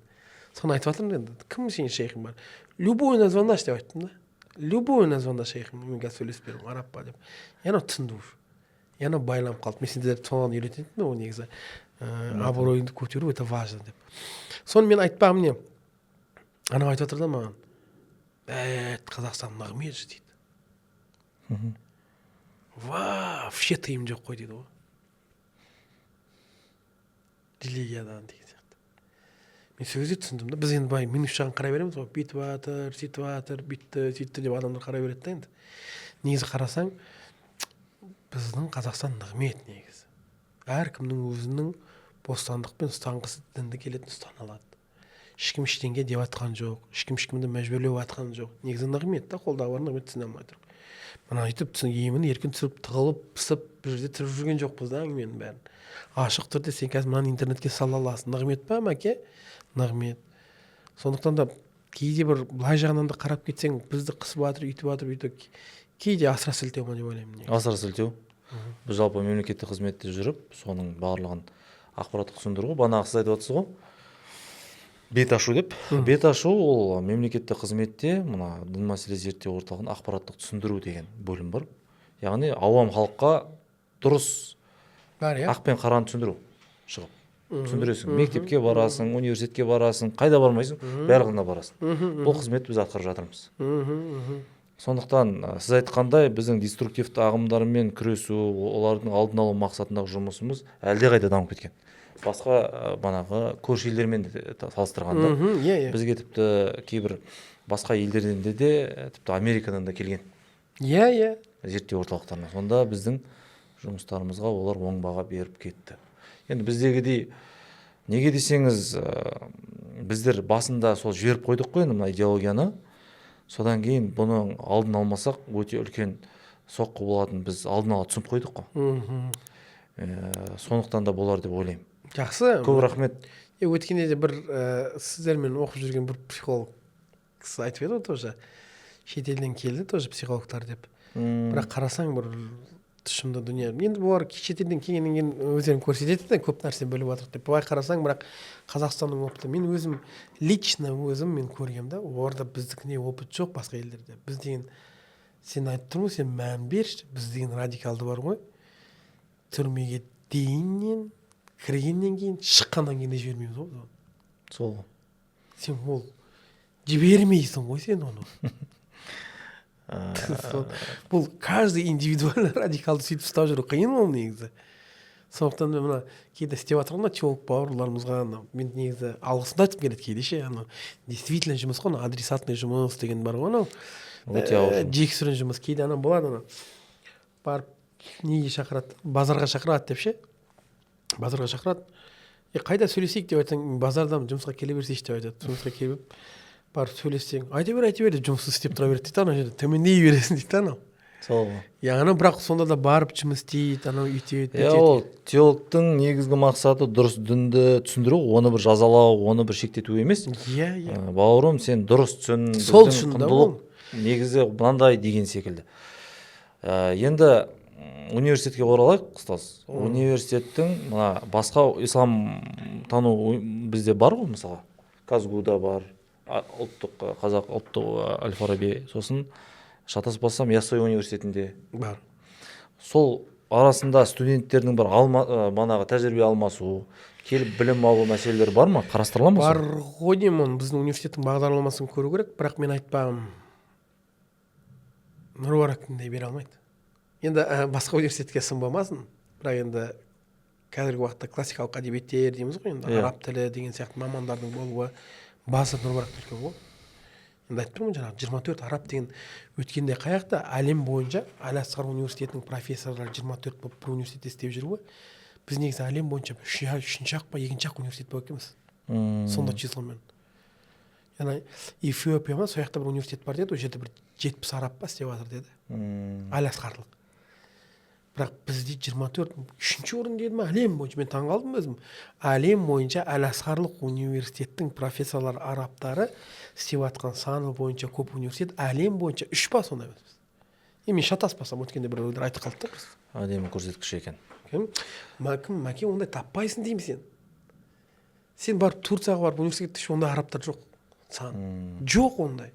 Соны айтып жатырмын енді. Кім сенің шейхің бар? Любойына звондаш деп айттым да. Любойына звондаш шейхің, мен қазір сөйлесіп беремін, араб па деп. Яна түсінді уже. Яна байланып қалды. Мен сендерді соған үйрететін ол негізі. Абыройыңды көтеру это важно деп. Соны мен айтпағым не? Анау айтып жатыр да маған. Қазақстан нағмет же дейді. Вообще тыйым жоқ қой дейді ғой. Религиядан деген сияқты. Мен сол кезде түсіндім да, біз енді минус жағын қарай береміз ғой, бүйтіп жатыр, сөйтіп жатыр, бүйтті, сөйтті деп адамдар қарай береді да енді. Негізі қарасаң, біздің Қазақстан нағмет негізі. Әркімнің өзінің бостандықпен ұстанғысы дінді келетін ұстана алады. Ешкім ештеңе деп жатқан жоқ, ешкімді мәжбүрлеп жатқан жоқ. Негізі нағмет та, қолдағы бар нағмет түсіне алмай тұр. Мына айтып емін еркін түсіріп, тығылып, пысып, бір жерде тұрып жүрген жоқпыз да әңгіменің бәрін. Ашық түрде сен қазір мынаны интернетке сала аласың. Нағмет па, мәке? Нағмет. Сондықтан да кейде бір былай жағынан да қарап кетсең, бізді қысып жатыр, үйтіп, кейде асыра сілтеу ма деп ойлаймын. Асыра сілтеу. Біз жалпы мемлекеттік қызметте жүріп, соның барлығын ақпараттық түсіндіру. Бағана сіз айтып отырсыз ғой. Бет ашу деп. Бет ашу ол мемлекеттік қызметте мына дін мәселе зерттеу орталығының ақпараттық түсіндіру деген бөлім бар. Яғни ауам халыққа дұрыс ақ пен қараны түсіндіру шығып. Түсіндіресің. Мектепке барасың, университетке барасың, қайда бармайсың, барлығына барасың. Бұл қызмет біз атқарып жатырмыз. Сондықтан сіз айтқандай біздің деструктивті ағымдармен күресу, олардың алдын алу мақсатындағы жұмысымыз әлдеқайда дамып кеткен. басқа банағы көрші елдермен де салыстырғанда Иә. бізге тіпті кейбір басқа елдерден де тіпті Америкадан да келген Иә. зерттеу орталықтарына. Сонда біздің жұмыстарымызға олар оң баға беріп кетті. Енді біздегідей неге десеңіз, біздер басында сол жіберіп қойдық қой енді мына идеологияны. Содан кейін бұның алдын алмасақ өте үлкен соққы болатынын біз алдын ала түсініп қойдық қой. Сондықтан да болар деп ойлаймын. Жақсы. Көп рахмет. Өткенде де бір сіздермен оқып жүрген бір психолог кісі айтып еді ғой, тоже шетелден келді, тоже психологтар деп. Бірақ қарасаң бір тұшымды дүние. Енді бұлар шетелден келгеннен кейін өздерін көрсетеді де, көп нәрсе біліп жатыр деп. Былай қарасаң, бірақ Қазақстанның опыты, мен өзім лично мен көргем да, орда біздікіне опыт жоқ басқа елдерде. Біз деген, сен айтып тұрмын, сен мән берші, біз деген радикалды бар ғой. Түрмеге дейіннен кіргеннен кейін шыққаннан кейін де жібермейміз ғой. Сол. Сен ол жібермейсің ғой сен оны. Бұл каждый индивидуально радикалды сөйтіп ұстап жүру қиын ол негізі. Сондықтан мен мына кейде істеп жатырмын, теолог бауырларымызға мен негізі алғысын айтып келеді кейде ше, действительно жұмыс қой, адресатный жұмыс деген бар ғой, өте ауыр. жексұрын жұмыс кейде болады, барып неге шақырады, базарға шақырады деп ше, базарға шақырады, қайда сөйлесейік деп айтсаң, базардан жұмысқа келе берсейші деп айтады. Жұмысқа келіп барып сөйлессең, айта бер деп жұмыс істеп тұра береді дейді, ана жерде төмендей бересің дейді анау. Сол. Яғни бірақ сонда да барып жұмыс істейді, анау үйтеді. Ол теологтың негізгі мақсаты дұрыс дінді түсіндіру, оны бір жазалау, оны бір шектету емес. Иә. Бауырым, сен дұрыс түсін, сол біздің үшін құндылық негізі мынандай деген секілді. Енді университетке оралайық, ұстаз. Университеттің мына басқа ислам тану бізде бар ғой, мысалы Казгуда бар, қазақ ұлттық Әл-Фараби, сосын шатаспасам Яссауи университетінде бар. Сол арасында студенттердің бір манағы тәжірибе алмасу, келіп білім алу мәселелері бар ма? Қарастырыла ма? Бар ғой деймін, біздің университеттің бағдарламасын көру керек, бірақ мен айтпағым, Нұрбарактың бере алмайды. Енді басқа университетке сын болмасын, бірақ енді қазіргі уақытта классикалық әдебиеттер дейміз ғой, енді араб тілі деген сияқты мамандардың болуы басы Нұрбаракта үлкен ғой. Енді айтып тұрмын жаңағы 24 араб деген өткенде қаяқта әлем бойынша Әл-Асқар университетінің профессорлары 24 болып бір университетте істеп жүр ғой. Біз негізі әлем бойынша үшінші ақ па екінші ақ университет болып екенбіз. Сонда числомен. Яғни Эфиопия ма, сол жақта бір университет бар деді, ол жерде бір 70 араб па істеп жатыр деді. Әл-Асқарлық. Бірақ бізде 24 үшінші орын деді ма әлем бойынша, мен таңғалдым өзім. Әлем бойынша Әл-Асқарлық университеттің профессорлары арабтары істеп жатқан саны бойынша көп университет әлем бойынша 3 па сондай біз. Мен шатаспасам, өткенде біреулер айтып қалды да. Әдемі көрсеткіш екен. Мәке, ондай таппайсың деймін сен. Сен барып Турцияға барып университетте ондай арабтар жоқ. Жоқ ондай.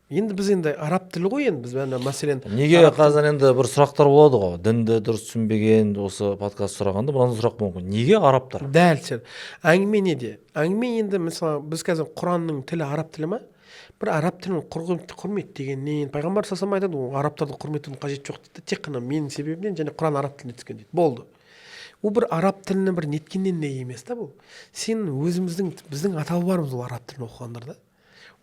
Енді біз енді араб тілі ғой, енді біз мәселен неге қазір енді бір сұрақтар болады ғой, дінді дұрыс түсінбеген осы подкаст сұрағанда мынандай сұрақ мүмкін, неге арабтар? Дәл сен әңгіме неде? Әңгіме енді мысалы біз қазір Құранның тілі араб тілі ма? Бір араб тілін құрмет дегеннен пайғамбар саллаллаху алейхи айтады, арабтарды құрметтің қажеті жоқ дейді, тек қана менің себебімнен және Құран араб тілінде түскен дейді. Болды. Ол бір араб тіліне бір неткеннен де емес та бұл. Сен біздің ата-бабаларымыз ол араб тілін оқығандар да.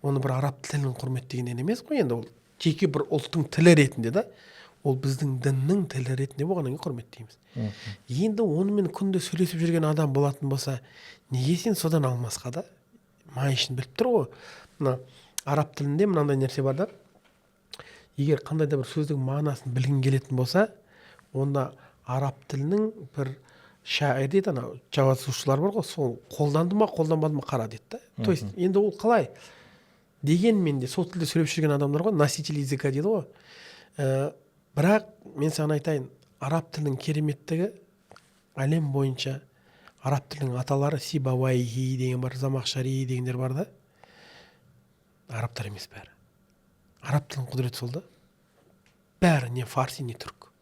Оны бір араб тілінің құрмет дегеннен емес қой, енді ол жеке бір ұлттың тілі ретінде да, ол біздің діннің тілі ретінде болғаннан кейін құрметтейміз. Енді онымен күнде сөйлесіп жүрген адам болатын болса, неге сен содан алмасқа да? Май ішін біліп тұр ғой. Мына араб тілінде мынандай нәрсе бар да, егер қандай да бір сөздің мағынасын білгің келетін болса, онда араб тілінің бір шаир дейді, жазушылар бар ғой, сол қолданды ма, қолданбады ма қара дейді да. То есть енді ол қалай? Дегенмен де сол тілде сөйлеп жүрген адамдар ғой, носитель языка дейді ғой. Бірақ мен саған айтайын, араб тілінің кереметтігі әлем бойынша араб тілінің аталары Сибавайхи деген бар, Замахшари дегендер бар да. Арабтар емес бәрі. Араб тілінің құдіреті сол да. Бәрі не фарси, не түрк.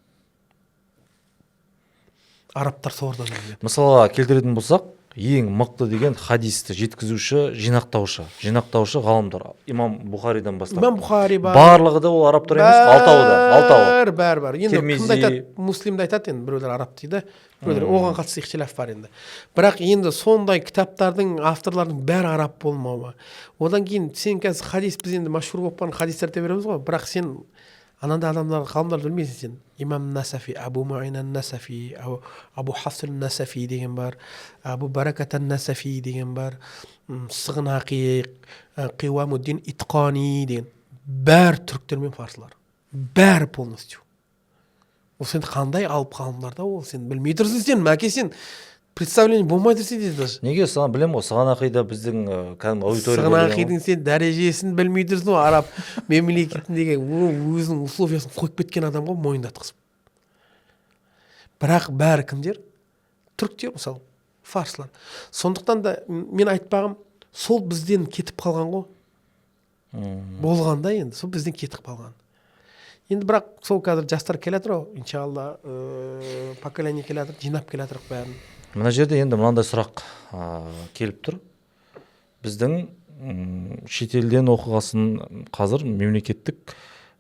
Арабтар солардан біледі. Мысалға келтіретін болсақ, ең мықты деген хадисті жеткізуші, жинақтаушы ғалымдар. Имам Бухаридан бастап. имам Бухари бар, Барлығы да ол арабтар емес, алтауы. бәрі. Енді кімді Тирмизи. айтады? Муслимді айтады енді, біреулер араб дейді, біреулер оған қатысты ихтилаф бар енді. Бірақ енді сондай кітаптардың, авторлардың бәрі араб болмауы. Одан кейін сен қазір хадис, біз енді машһур болып қалған хадистерді береміз ғой, бірақ сен анандай адамдар, ғалымдарды білмейсің сен. Имам Насафи, Абу Муайна Насафи, Абу Хафс Насафи деген бар, Абу Баракат Насафи деген бар, Сығнақи, Қиуамуддин Итқани деген. Бәрі түріктер мен парсылар. Бәрі полностью. Ол сен қандай алып ғалымдарда, ол сен білмей тұрсың сен, мәке сен представление болмай тұрсың дейді даже. Неге саған білем ғой, Сығанақида біздің кәдімгі аудитория. Сығнақидың сен дәрежесін білмей тұрсың ғой, араб мемлекетіндегі өзінің условиясын қойып кеткен адам ғой, мойындатқызып. Бірақ бәрі кімдер? Түріктер мысалы, фарсылар. Сондықтан да мен айтпағым, сол бізден кетіп қалған ғой. Болғанда енді сол бізден кетіп қалған. Енді бірақ сол қазір жастар келатыр ғой, иншалла, поколение келатыр, жинап келатыр бәрін. Мына жерде енді мынандай сұрақ келіп тұр. Біздің шетелден оқығасын қазір мемлекеттік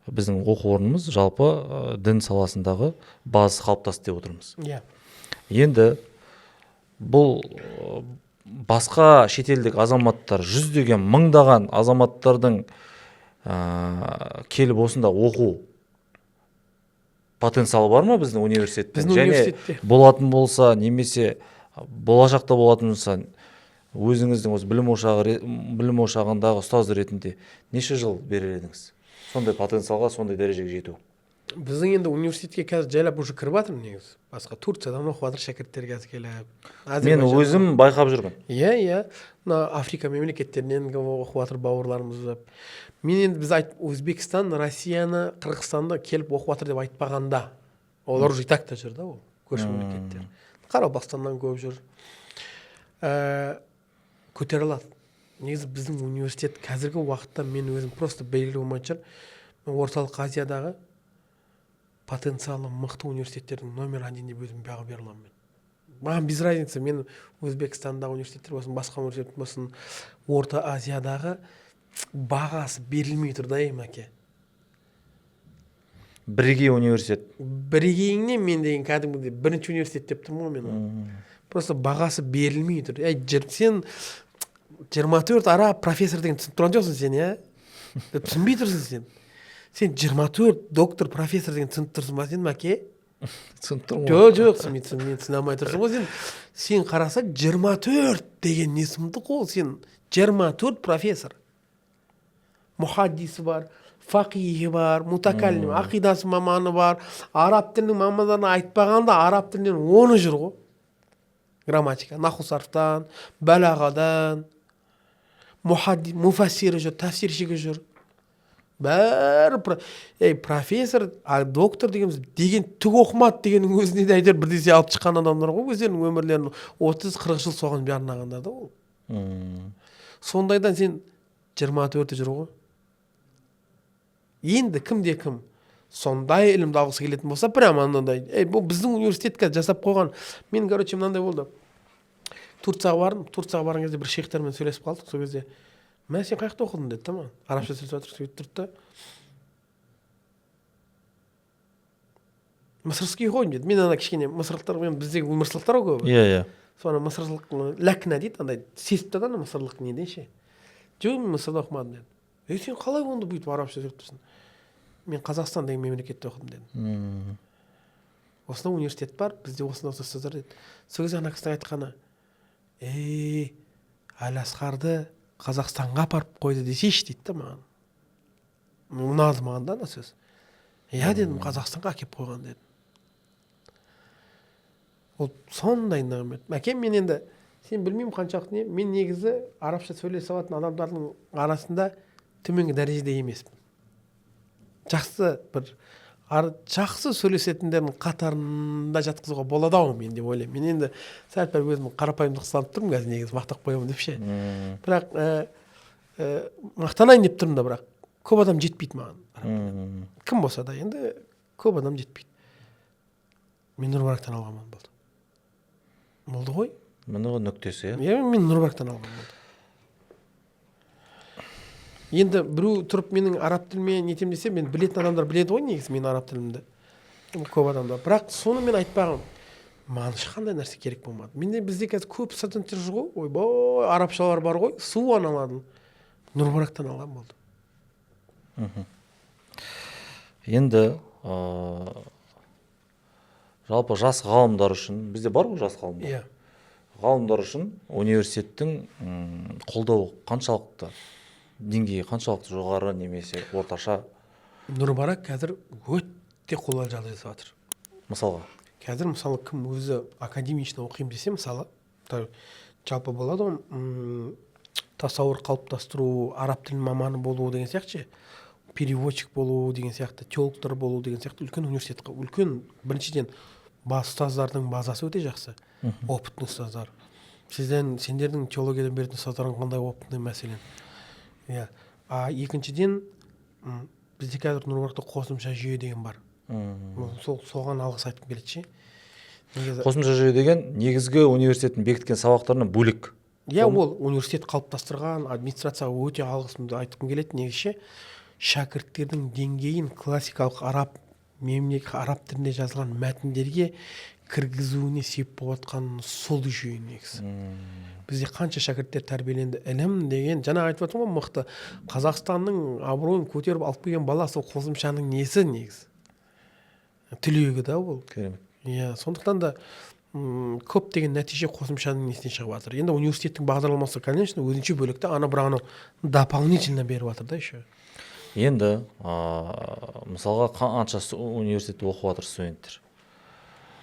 біздің оқу орнымыз жалпы дін саласындағы базасы қалыптасты деп отырмыз. Иә. Енді бұл басқа шетелдік азаматтар, жүздеген, мыңдаған азаматтардың келіп осында оқу потенциалы бар ма біздің университетте? Біздің университетте. Болатын болса, немесе болашақта болатын болса, өзіңіздің осы білім ошағындағы ұстаз ретінде неше жыл берер едіңіз? Сондай потенциалға, сондай дәрежеге жету. Біздің енді университетке қазір жайлап уже кіріп жатыр негізі. Басқа Турциядан оқып жатыр шәкірттер қазір келіп. Мен өзім байқап жүрмін. Иә. Мына Африка мемлекеттерінен оқып жатыр бауырларымыз. Мен енді біз Өзбекстан, Россияны, Қырғызстанды келіп оқып жатыр деп айтпағанда, олар уже и так та жүр да, ол көрші мемлекеттер. Қарабақстаннан көп жүр. Көтере алады. Негізі біздің университет қазіргі уақытта мен өзім просто белгілі болмайтын шығар. Орталық Азиядағы потенциалы мықты университеттердің номер 1 деп өзім баға бере аламын мен. Маған без разницы, мен Өзбекстандағы университеттер болсын, басқа университет болсын, Орта Азиядағы бағасы берілмей тұр да, мәке. Бірегей университет. Бірегейіңне мен деген кәдімгідей бірінші университет деп тұрмын ғой мен. Просто бағасы берілмей тұр. Сен 24 араб профессор деген түсініп тұрған жоқсың сен, иә? Түсінбей тұрсың сен. Сен 24 доктор профессор деген түсініп тұрсың ба сен, мәке? Түсініп тұрмын. Жоқ, мен түсіне алмай тұрсың ғой сен. Сен қараса 24 деген не сұмдық ол сен. 24 профессор. Мұхаддисі бар, фақихи бар, мутакаллим, ақидасы маманы бар, араб тілінің мамандарына айтпағанда араб тілінен 10 жүр ғой. Грамматика, наху сарфтан, балағадан, муфассирі жүр, тәфсиршігі жүр. Бәрі профессор, доктор деген түк оқымады дегеннің өзіне де әйтеуір бірдесе алып шыққан адамдар ғой, өздерінің өмірлерін 30-40 жыл соған арнағандар да ол. Сондайдан сен 24 жүр ғой. Енді кім сондай ілімді алғысы келетін болса, прямо анандай, бұл біздің университетке жасап қойған. Мен, мынандай болды. Турцияға барған кезде бір шейхтермен сөйлесіп қалдық. Сол кезде, мен сен қаяқта оқыдың деді, тамам. Арабша сөйлесіп сөйтіп тұрды. Мысырский ғой деді. Мен ана кішкене мысырлықтар, біздегі мысырлықтар ғой. Иә. Соны мысырлық ләкна дейді, андай сезіп тұрды ана мысырлық не дейші. Жоқ, мен мысырда оқымадым деді. Сен қалай онда бүйтіп арабша сөйлеп тұрсың? Мен Қазақстан деген мемлекетте оқыдым дедім. Осында университет бар, бізде осында ұстаздар деді. Сол кезде ана кісінің айтқаны, Әлиасқарды Қазақстанға апарып қойды десейші дейді да маған. Ұнады маған да ана сөз. Иә дедім, Қазақстанға әкеп қойған дедім. Ол сондай нағмет. Мәкем, мен енді, сен білмеймін қаншалық не, мен негізі арабша сөйлесе алатын адамдардың арасында төменгі дәрежеде емеспін. Жақсы сөйлесетіндердің қатарында жатқызуға болады ау мен деп ойлаймын. Мен енді сәл пәл өзім қарапайымдық салып тұрмын қазір, негізі мақтап қоямын деп ше. Бірақ мақтанайын деп тұрмын да, бірақ көп адам жетпейді маған. Кім болса да енді көп адам жетпейді. Мен Нұрбарактан алғанмын болды ғой. міне ғой нүктесі, Мен Нұрбарактан алғам болды. Енді біреу тұрып менің араб тіліме нетем десе, мен білетін адамдар біледі ғой негізі менің араб тілімді. Көп адамдар. Бірақ соны мен айтпағым. Маған ешқандай нәрсе керек болмады. Бізде қазір көп студенттер жүр ғой. Ойбой, арабшалар бар ғой. Суан аладым. Нұрбарактан алған болды. Енді жалпы жас ғалымдар үшін, бізде бар ғой жас ғалымдар. Иә. Ғалымдар үшін университеттің қолдауы қаншалықты, деңгейі қаншалықты жоғары немесе орташа? Нұрбарак қазір өте қолайлы жағдай жасап жатыр. Мысалға? Қазір мысалы кім өзі академично оқимын десе, мысалы, жалпы болады ғой, тасауыр қалыптастыру, араб тілін маманы болу деген сияқты, переводчик болу деген сияқты, теологтар болу деген сияқты үлкен университетқа, үлкен біріншіден ұстаздардың базасы өте жақсы, опытный ұстаздар. Сендердің теологиядан беретін ұстаздарың қандай опытный мәселен. Иә. Екіншіден, бізде қазір Нұрбаракта қосымша жүйе деген бар. Соған алғыс айтқым келеді. Қосымша жүйе деген негізгі университеттің бекіткен сабақтарынан бөлек. Иә, ол университет қалыптастырған администрацияға өте алғысымды айтқым келеді. Негізше шәкірттердің деңгейін классикалық араб тілінде жазылған мәтіндерге кіргізуіне сеп болып жатқан сол жүйе негізі. Бізде қанша шәкірттер тәрбиеленді, ілім деген, жаңа айтып отырмын ғой, мықты Қазақстанның абыройын көтеріп алып келген бала сол қосымшаның несі негізі. Түлегі да ол. Иә, сондықтан да көп деген нәтиже қосымшаның несінен шығып жатыр. Енді университеттің бағдарламасы, конечно, өзінше бөлікті, бірақ дополнительно беріп жатыр да еще. Енді мысалға қанша университетте оқып жатыр студенттер.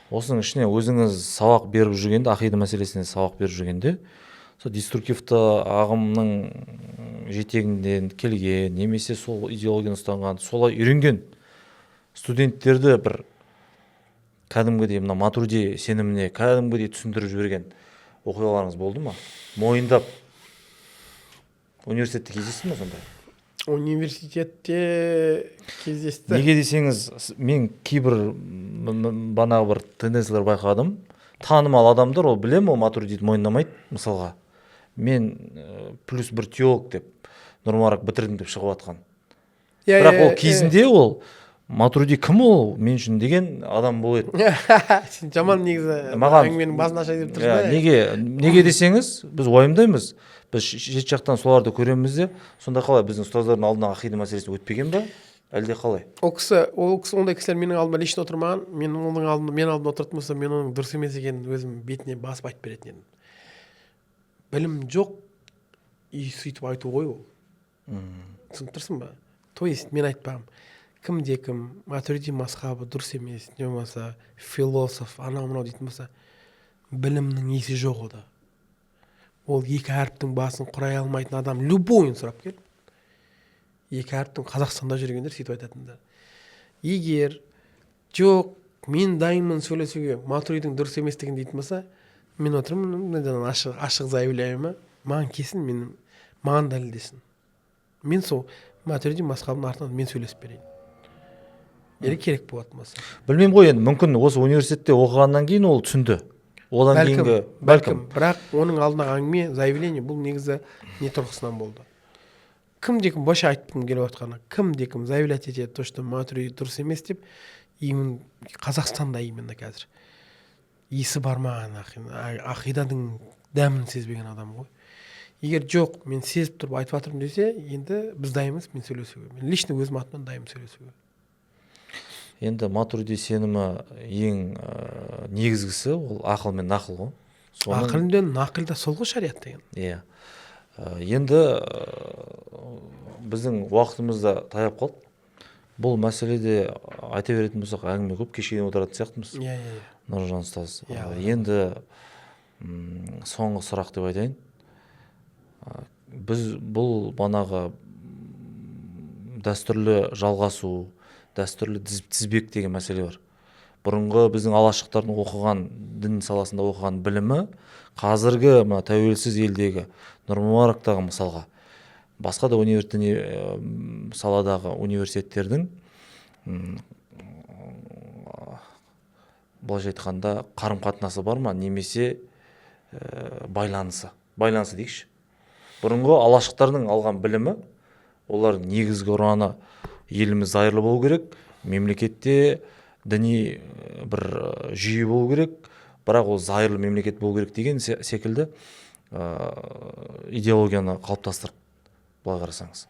Осының ішіне өзіңіз сабақ беріп жүргенде, ақида мәселесіне сабақ беріп жүргенде, сол деструктивті ағымның жетегінден келген, немесе сол идеологияны ұстанған, солай үйренген студенттерді бір кәдімгідей мына матурidi сеніміне кәдімгідей түсіндіріп жіберген оқиғаларыңыз болды ма? Мойындап университетте кездесті ме сондай? Университетте кездесті. Неге десеңіз, мен кейбір банағы бір тенденциялар байқадым. Танымал адамдар, ол білем, ол матуридиді мойындамайды. Мысалға, мен плюс бір теолог деп, Нұрбарак бітірдім деп шығып жатқан. Бірақ ол кезінде ол матуриди кім ол мен үшін деген адам болды. Сен жаман негізі әңгіменің басын аша деп тұрсың. Неге десеңіз, біз уайымдаймыз. Біз шет жақтан соларды көреміз де, сонда қалай біздің ұстаздардың алдына ақида мәселесі өтпеген ба? Әлде қалай? Ол кісі ондай кісілер менің алдыма лично отырмаған, мен алдымда отыратын болса, мен оның дұрыс емес екенін өзім бетіне басып айтып беретін едім. Білім жоқ, сөйтіп айту ғой ол. Түсініп тұрсың ба? То есть мен айтпағым, кім-кім, матуриди мазхабы дұрыс емес, не болмаса философ, анау-мынау дейтін болса, білімнің несі жоқ ода. Ол екі әріптің басын құрай алмайтын адам любойын сұрап кел. Екі әріптің Қазақстанда жүргендер сөйтіп айтатындар. Егер жоқ, мен дайынмын сөйлесуге, матуридидің дұрыс еместігін дейтін болса, мен отырмын, ашық заявляйма, маған кесін, маған дәлелдесін. Мен сол матуриди мазхабының артынан мен сөйлесіп берейін. Ері керек болатын болса. Білмеймін ғой, енді мүмкін осы университетте оқығаннан кейін ол түсінді. Одан кейінгі бәлкім, бірақ оның алдына әңгіме, заявление бұл негізі не тұрғысынан болды. Кім-кім боша айтқым келіп жатқаны, кім-кім заявлять етеді, то что матуриди дұрыс емес деп, именно Қазақстанда именно қазір есі бармаған ақиданың дәмін сезбеген адам ғой. Егер жоқ, мен сезіп тұрып айтып жатырмын десе, енді біз дайынбыз мен сөйлесуге. Мен лично өзім атымнан дайынмын сөйлесуге. Енді матуриди сенімі ең негізгісі ол ақыл мен нақыл ғой. Ақыл мен нақыл да сол ғой шариғат деген. Иә. Енді біздің уақытымызда таяп қалды. Бұл мәселеде айта беретін болсақ, әңгіме көп, кешеден отыратын сияқтымыз. Иә. Нұржан ұстаз. Енді соңғы сұрақ деп айтайын. Біз бұл банағы дәстүрлі жалғасу, дәстүрлі тізбек деген мәселе бар. Бұрынғы біздің алашықтардың оқыған, дін саласында оқыған білімі, қазіргі тәуелсіз елдегі Нұрбарактағы мысалға, басқа да саладағы университеттердің былайша айтқанда қарым-қатынасы бар ма, немесе байланысы дейікші. Бұрынғы алаштықтардың алған білімі, олардың негізгі ұраны еліміз зайырлы болу керек, мемлекетте діни бір жүйе болу керек, бірақ ол зайырлы мемлекет болу керек деген секілді идеологияны қалыптастырды, былай қарасаңыз.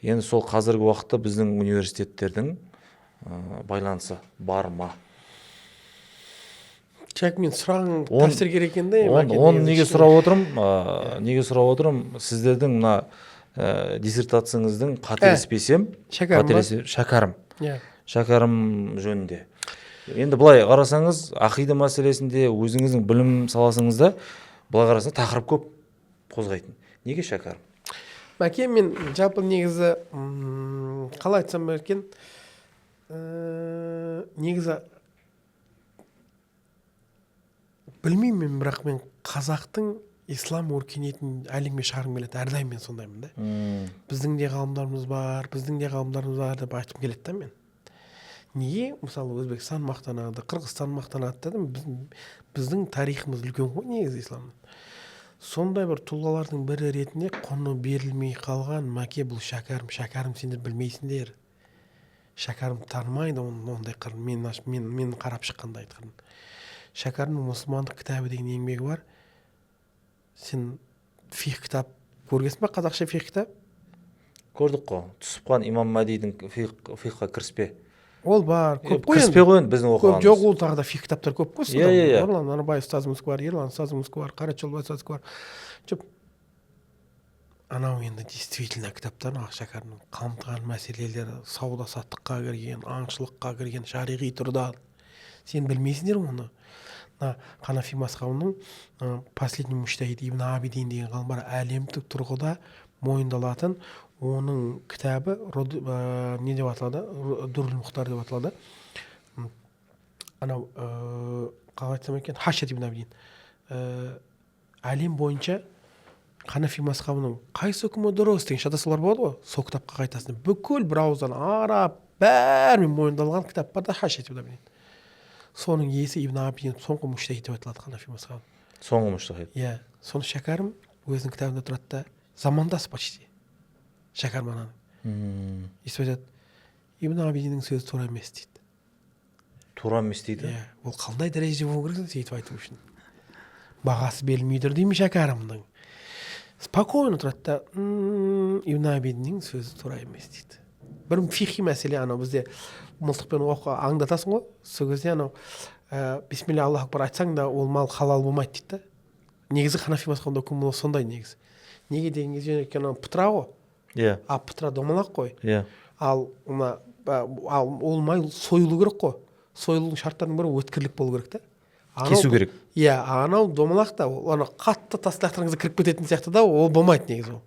Енді сол қазіргі уақытта біздің университеттердің байланысы бар ма? Чак, мен сұрағың тәпсір керек екен де. Оны неге сұрап отырмын? Сіздердің мына диссертацияңыздың қателеспесем, шәкәрім жөнінде. Енді былай қарасаңыз, ақида мәселесінде өзіңіздің білім саласыңызда былай қарасаңыз тақырып көп қозғайтын. Неге шәкәрім? Мәке, мен жалпы негізі қалай айтсам екен, негізі білмеймін, бірақ мен қазақтың ислам өркениетін әлемге шығарғым келеді. Әрдайым мен сондаймын да. Біздің де ғалымдарымыз бар деп айтқым келеді да мен. Неге? Мысалы, Өзбекстан мақтанады, Қырғызстан мақтанады дедім. Біздің тарихымыз үлкен ғой негізі исламның. Сондай бір тұлғалардың бірі ретінде құны берілмей қалған Мәке, бұл шәкәрім сендер білмейсіңдер. Шәкәрім танымайды ондай қырын. Мен қарап шыққанда айтқырын. Шәкәрімнің мұсылмандық кітабы деген еңбегі бар. Сен фиқ кітап көргенсің ба, қазақша фиқ кітап? Көрдік қой. Түсіпхан имам Мәдидің фиққа кіріспе. Ол бар, көп қой. Кіріспе ғой енді біздің оқығанымыз. Жоқ, ол тағы да фиқ кітаптар көп қой. Нұрлан Нарбаев ұстазымыз бар, Ерлан ұстазымыз бар, Қарачолбай ұстазымыз бар. Жоқ. Анау енді действительно кітаптар Шәкәрімнің қамтыған мәселелері, сауда-саттыққа кірген, аңшылыққа кірген, шариғи тұрда. Сен білмейсіңдер оны. Ханафи мазхабының последний муджтахид Ибн Абидин деген ғалым бар, әлемдік тұрғыда мойындалатын оның кітабы не деп аталады? Дурул Мұхтар деп аталады. Анау қалай айтсам екен, Хашят Ибн Абидин. Әлем бойынша Ханафи мазхабының қайсы үкімі дұрыс деген шатасулар болады ғой. Сол кітапқа қайтасың. Бүкіл бір ауыздан араб бәрімен мойындалған кітап бар да Хашят Ибн Абидин. Соның иесі Ибн Абидин соңғы муджтахид деп аталады Ханафи мазхабы. Соңғы муджтахид. Иә, соны Шәкәрім өзінің кітабында тұрады да, замандас почти. Шәкәрім ананың. Естіп айтады, Ибн Абидиннің сөзі тура емес дейді. Тура емес дейді? Иә, ол қандай дәрежеде болу керек сөйтіп айту үшін. Бағасы берілмей тұр деймін Шәкәрімнің. Спокойно тұрады да, Ибн Абидиннің сөзі тура емес дейді. Бір фиқи мәселе анау бізде мылтықпен аңдатасың ғой. Сол кезде анау бисмилля Аллаху акбар айтсаң да ол мал халал болмайды дейді да. Негізі Ханафи мазхабында үкім сондай негізі. Неге деген кезде анау пытра ғой. Иә. А пытра домалақ қой. Иә. Ал ол май сойылу керек қой. Сойылудың шарттарының бірі өткірлік болу керек та. Кесу керек. Иә, анау домалақ та оны қатты тас лақтырыңызға кіріп кететін сияқты да, ол болмайды негізі ол.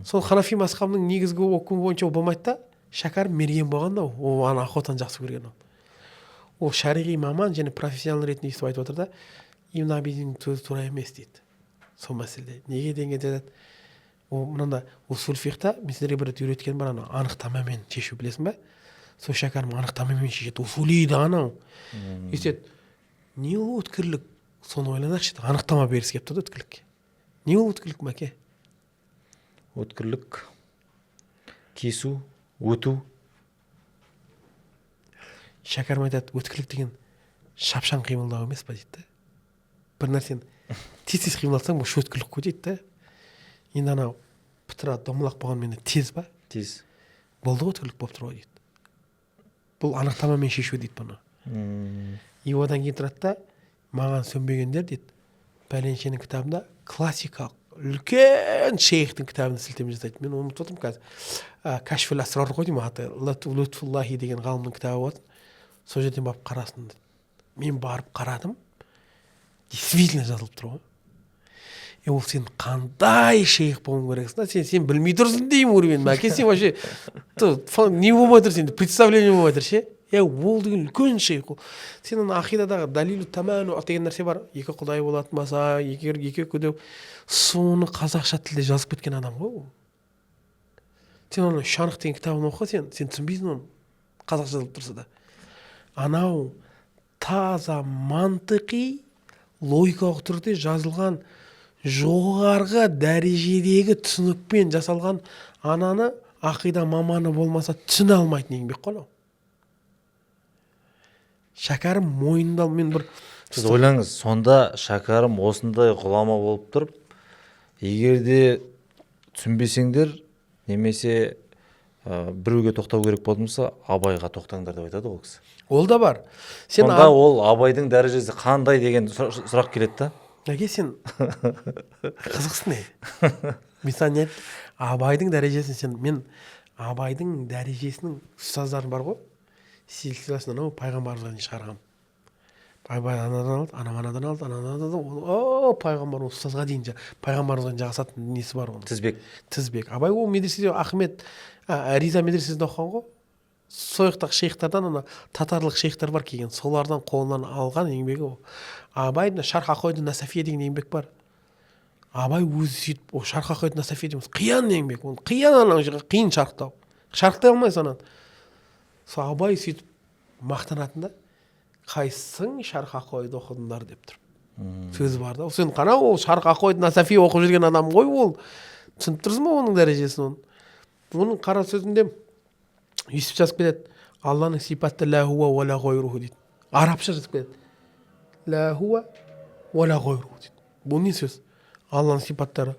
Сол Ханафи мазхабының негізгі үкімі бойынша ол болмайды да. Шәкәрім мерген болғанда ол ана охотаны жақсы көрген ол. Ол шариғи маман және профессионал ретінде естіп айтып отыр да, Ибн Абидиннің сөзі тура емес дейді. Сол мәселеде. Неге деген деді? Ол мынанда усул фиқта мен сіздерге бір рет үйреткен бар, анау анықтамамен шешу білесің ба? Сол Шәкәрім анықтамамен шешеді. Усулиді анау. Естеді, не ол өткірлік? Соны ойланақшы. Анықтама бергісі келіп тұрды өткірлікке. Не ол өткірлік, Мәке? Өткірлік, кесу, өту. Шәкәрім айтады, өткірлік деген шапшаң қимылдау емес па дейді. Бір нәрсені тез қимылдасаң, бұл өткірлік қой дейді да. Енді анау пытра домалақ болғанмен тез ба? Тез. Болды ғой, өткірлік болып тұр ғой дейді. Бұл анықтамамен шешу дейді бұны. И одан кейін тұрады да, маған сөнбегендер дейді, пәленшенің кітабында классикалық үлкен шейхтің кітабын сілтеме жасайды. Мен оны ұмытып отырмын қазір. Кашфул асрар ғой деймін аты. Лутфуллахи деген ғалымның кітабы болады. Сол жерден барып қарасын деді. Мен барып қарадым. Действительно жазылып тұр ғой. Ол сен қандай шейх болуың керексің? Сен білмей тұрсың деймін уровень. Мәке, сен вообще не болмай тұр, сен представление болмай тұр ше. Ол деген үлкен шейх. Сенің ақидадағы далилу таману деген нәрсе бар. Екі құдай болатын болса, екі көдеу. Соны қазақша тілде жазып кеткен адам ғой. Сен оны Шанх деген кітабын оқы, сен түсінбейсің оны. Қазақша жазылып тұрса да. Анау таза мантықи логикалық түрде жазылған жоғарғы дәрежедегі түсінікпен жасалған ананы ақида маманы болмаса түсіне алмайтын еңбек қой анау. Шәкәрім мойындал, мен бір сіз ойлаңыз, сонда Шәкәрім осындай ғұлама болып тұрып, егер де түсінбесеңдер немесе біреуге тоқтау керек болмаса, Абайға тоқтаңдар деп айтады ол кісі. ол да бар. Сен Сонда ол Абайдың дәрежесі қандай деген сұрақ келеді да? неге сен қызықсың не? Мысалы не Абайдың дәрежесін мен Абайдың дәрежесінің ұстаздарым бар ғой, силсиласын анау пайғамбарымызға шығарғам. Анадан алды, пайғамбар ұстазға дейін пайғамбарымызға жағасатын несі бар оның. Тізбек. Абай ол медреседе Ахмет Риза медресесінде оқыған ғой. Сойықтақ шейхтардан ана татарлық шейхтар бар келген, солардан қолынан алған еңбегі ол. Абай Шарх Ақойды Насафия деген еңбек бар. Абай өзі сөйтіп, Шарх Ақойды Насафия деген қиян еңбек, ол қиын шарықтау. Шарықтай алмайсың ананы. Сол Абай сөйтіп мақтанатында, қайсың Шарх Ақойды оқыдыңдар деп тұр. Сөзі бар да. Сен қана ол Шарх Ақойды Насафия оқып жүрген адам ғой ол. Түсініп тұрсың ба оның дәрежесін? Оның қара сөзінде Юсуп жазып кетеді. Алланың сипаты ла хуа ва ла гойруху дейді. Арабша жазып кетеді. Ла хуа ва ла гойруху дейді. Бұл не сөз? Алланың сипаттары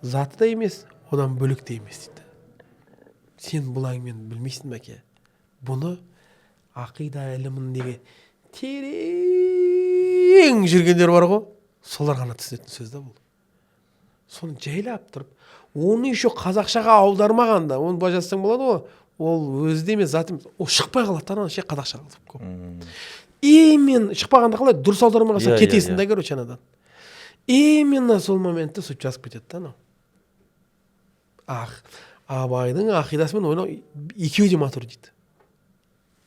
заты да емес, одан бөлек те емес дейді. Сен бұл әңгімені білмейсің мәке. Бұны ақида іліміндегі терең жүргендер бар ғой, солар ғана түсінетін сөз да бұл. Соны жайлап тұрып, оны еще қазақшаға аудармағанда, оны былай жазсаң болады ғой, ол өзі емес, заты емес, ол шықпай қалады да, ана қазақша қалып көп. Мен шықпағанда қалай дұрыс аудармағанса кетесің да короче анадан. Именно сол моментте сөйтіп жазып кетеді да анау. Абайдың ақидасымен ойлау екеуі де матуридит.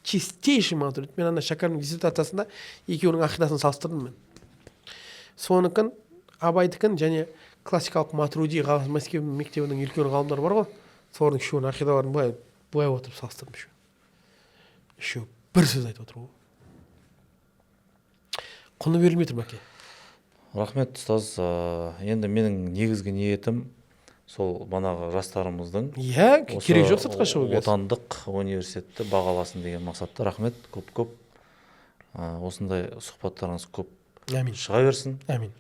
Чистейший матуридит. Мен ана Шәкәрімнің диссертациясында екеуінің ақидасын салыстырдым мен. Соныкін Абайдікін және классикалық матуриди Мәскеу мектебінің үлкен ғалымдары бар ғой, солардың үшеуінің ақидаларын былай отырып салыстырдым. Үшеуі бір сөз айтып отыр ғой. Құны берілмей тұр мәке. Рахмет ұстаз. Енді менің негізгі ниетім сол манағы жастарымыздың керек жоқ сыртқа шығу. Отандық университетті бағаласын деген мақсатта. Рахмет, көп-көп. Осындай сұхбаттарыңыз көп шыға берсін. Әмин.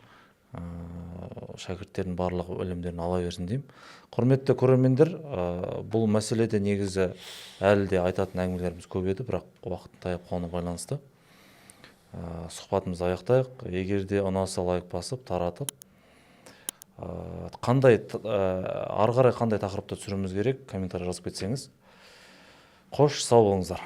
Шәкірттердің барлығы ілімдерін ала берсін деймін. Құрметті көрермендер, бұл мәселеде негізі әлі де айтатын әңгімелеріміз көп еді, бірақ уақыт таяп қалуына байланысты сұхбатымызды аяқтайық. Егер де ұнаса лайк басып, таратып, ары қарай қандай тақырыпта түсіруіміз керек, комментарий жазып кетсеңіз. Қош, сау болыңыздар.